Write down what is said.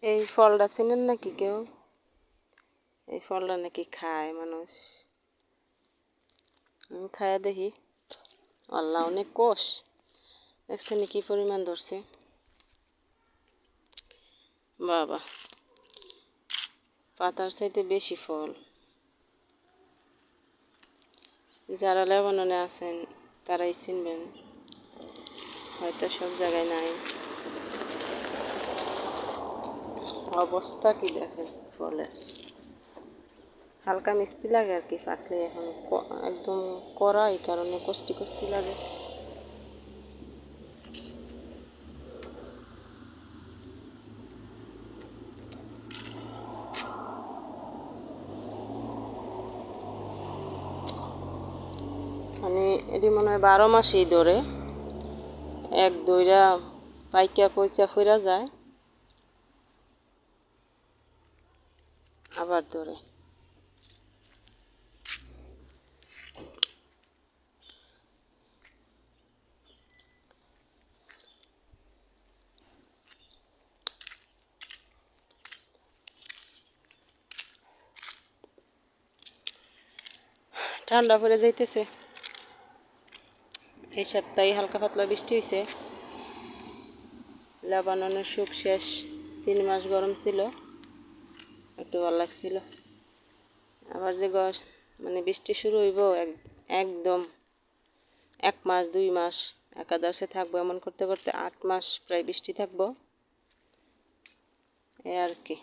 এই ফলটা চিনেন নাকি কেউ? এই ফলটা নাকি খায় মানুষ। আমি খায়া দেখি। আল্লাহ, অনেক কোষ দেখছেন কি পরিমাণ ধরছে। বাবা, পাতার চাইতে বেশি ফল। যারা লেবাননে আছেন তারাই চিনবেন, হয়তো সব জায়গায় নাই। অবস্থা কি দেখেন ফলের, হালকা মিষ্টি লাগে আর কি ফাটলে, এখন একদম কড়া, এই কারণে কষ্টি কষ্টি লাগে। মানে এটি মনে হয় 12 মাসেই ধরে, এক দইরা পাইকা পয়সা ফিরা যায় আবার ধরে। ঠান্ডা পড়ে যাইতেছে, এই সপ্তাহে হালকা পাতলা বৃষ্টি হয়েছে। লেবাননের সুখ শেষ, 3 মাস গরম ছিল, একটু ভালো লাগছিল। আবার যে মানে বৃষ্টি শুরু হইব একদম 1 মাস 2 মাস একাদশে থাকবো, এমন করতে করতে 8 মাস প্রায় বৃষ্টি থাকবো, এই আর কি।